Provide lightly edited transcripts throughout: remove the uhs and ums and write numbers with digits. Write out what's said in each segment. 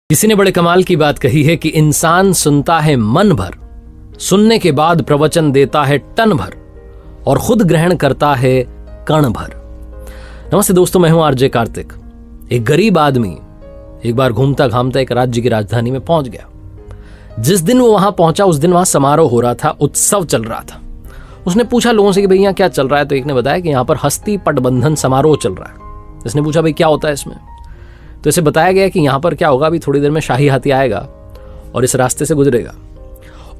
किसी ने बड़े कमाल की बात कही है कि इंसान सुनता है मन भर, सुनने के बाद प्रवचन देता है टन भर और खुद ग्रहण करता है कण भर। नमस्ते दोस्तों, मैं हूं आरजे कार्तिक। एक गरीब आदमी एक बार घूमता घामता एक राज्य की राजधानी में पहुंच गया। जिस दिन वो वहां पहुंचा उस दिन वहां समारोह हो रहा था, उत्सव चल रहा था। उसने पूछा लोगों से कि भाई यहाँ क्या चल रहा है, तो एक ने बताया कि यहाँ पर हस्ती पटबंधन समारोह चल रहा है। इसने पूछा भाई क्या होता है इसमें, तो इसे बताया गया कि यहाँ पर क्या होगा, अभी थोड़ी देर में शाही हाथी आएगा और इस रास्ते से गुजरेगा।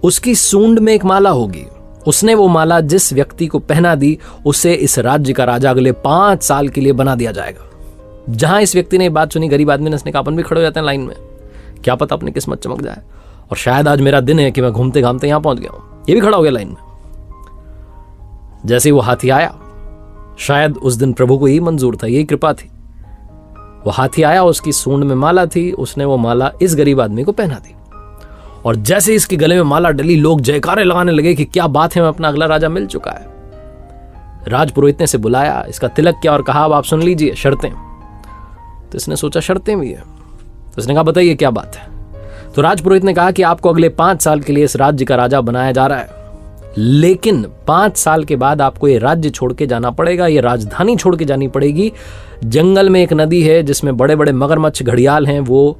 उसकी सूंड में एक माला होगी, उसने वो माला जिस व्यक्ति को पहना दी उसे इस राज्य का राजा अगले 5 साल के लिए बना दिया जाएगा। जहां इस व्यक्ति ने ये बात सुनी, गरीब आदमी ने, उसने कहा अपन भी खड़े हो जाते हैं लाइन में, क्या पता अपनी किस्मत चमक जाए और शायद आज मेरा दिन है कि मैं घूमते घामते यहां पहुंच गया हूं। ये भी खड़ा हो गया लाइन में। जैसे ही वो हाथी आया, शायद उस दिन प्रभु को यही मंजूर था, यही कृपा थी। वो हाथी आया, उसकी सूंड में माला थी, उसने वो माला इस गरीब आदमी को पहना दी और जैसे इसके गले में माला डली, लोग जयकारे लगाने लगे कि क्या बात है, मैं अपना अगला राजा मिल चुका है। राजपुरोहित ने इसे बुलाया, इसका तिलक किया और कहा अब आप सुन लीजिए शर्तें। तो इसने सोचा शर्तें भी है, तो इसने कहा बताइए क्या बात है। तो राजपुरोहित ने कहा कि आपको अगले 5 साल के लिए इस राज्य का राजा बनाया जा रहा है, लेकिन 5 साल के बाद आपको ये राज्य छोड़ के जाना पड़ेगा, ये राजधानी छोड़ के जानी पड़ेगी। जंगल में एक नदी है जिसमें बड़े बड़े मगरमच्छ घड़ियाल हैं, वो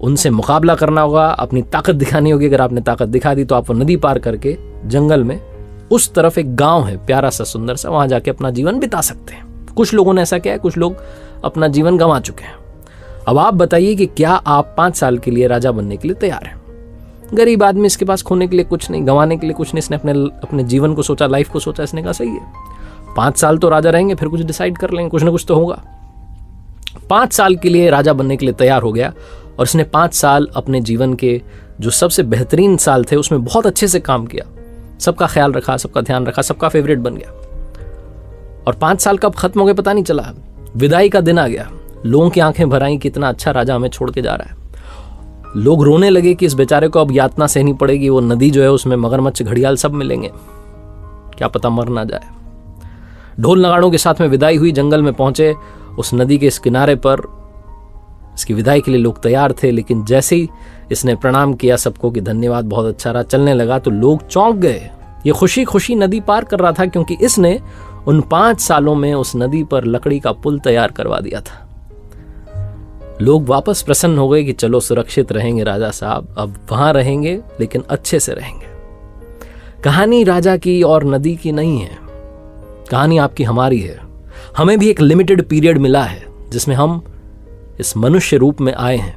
उनसे मुकाबला करना होगा, अपनी ताकत दिखानी होगी। अगर आपने ताकत दिखा दी तो आप वो नदी पार करके जंगल में उस तरफ एक गांव है प्यारा सा सुंदर सा, वहां जाके अपना जीवन बिता सकते हैं। कुछ लोगों ने ऐसा किया है, कुछ लोग अपना जीवन गंवा चुके हैं। अब आप बताइए कि क्या आप 5 साल के लिए राजा बनने के लिए तैयार हैं? गरीब आदमी, इसके पास खोने के लिए कुछ नहीं, गंवाने के लिए कुछ नहीं। इसने अपने जीवन को सोचा, लाइफ को सोचा। इसने कहा सही है, 5 साल तो राजा रहेंगे, फिर कुछ डिसाइड कर लेंगे, कुछ ना कुछ तो होगा। 5 साल के लिए राजा बनने के लिए तैयार हो गया और इसने 5 साल अपने जीवन के जो सबसे बेहतरीन साल थे उसमें बहुत अच्छे से काम किया, सबका ख्याल रखा, सबका ध्यान रखा, सबका फेवरेट बन गया। और 5 साल कब खत्म हो गए पता नहीं चला। विदाई का दिन आ गया, लोगों की आंखें भर आई, कितना अच्छा राजा हमें छोड़ के जा रहा है। लोग रोने लगे कि इस बेचारे को अब यातना सहनी पड़ेगी। वो नदी जो है उसमें मगरमच्छ घड़ियाल सब मिलेंगे, क्या पता मर ना जाए। ढोल नगाड़ों के साथ में विदाई हुई, जंगल में पहुंचे। उस नदी के इस किनारे पर इसकी विदाई के लिए लोग तैयार थे, लेकिन जैसे ही इसने प्रणाम किया सबको कि धन्यवाद, बहुत अच्छा रहा, चलने लगा, तो लोग चौंक गए। ये खुशी खुशी नदी पार कर रहा था क्योंकि इसने उन 5 सालों में उस नदी पर लकड़ी का पुल तैयार करवा दिया था। लोग वापस प्रसन्न हो गए कि चलो सुरक्षित रहेंगे राजा साहब, अब वहां रहेंगे लेकिन अच्छे से रहेंगे। कहानी राजा की और नदी की नहीं है, कहानी आपकी हमारी है। हमें भी एक लिमिटेड पीरियड मिला है जिसमें हम इस मनुष्य रूप में आए हैं,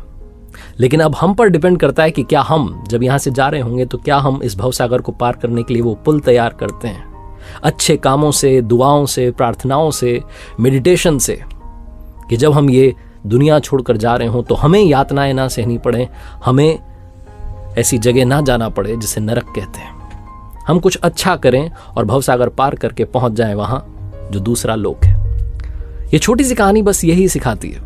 लेकिन अब हम पर डिपेंड करता है कि क्या हम जब यहां से जा रहे होंगे तो क्या हम इस भवसागर को पार करने के लिए वो पुल तैयार करते हैं, अच्छे कामों से, दुआओं से, प्रार्थनाओं से, मेडिटेशन से, कि जब हम ये दुनिया छोड़कर जा रहे हों तो हमें यातनाएं ना सहनी पड़े, हमें ऐसी जगह ना जाना पड़े जिसे नरक कहते हैं। हम कुछ अच्छा करें और भवसागर पार करके पहुंच जाएं वहां जो दूसरा लोक है। ये छोटी सी कहानी बस यही सिखाती है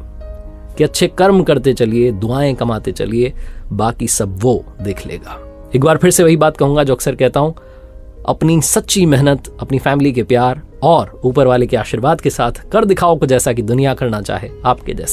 कि अच्छे कर्म करते चलिए, दुआएं कमाते चलिए, बाकी सब वो देख लेगा। एक बार फिर से वही बात कहूंगा जो अक्सर कहता हूं, अपनी सच्ची मेहनत, अपनी फैमिली के प्यार और ऊपर वाले के आशीर्वाद के साथ कर दिखाओ कुछ ऐसा कि दुनिया करना चाहे आपके जैसा।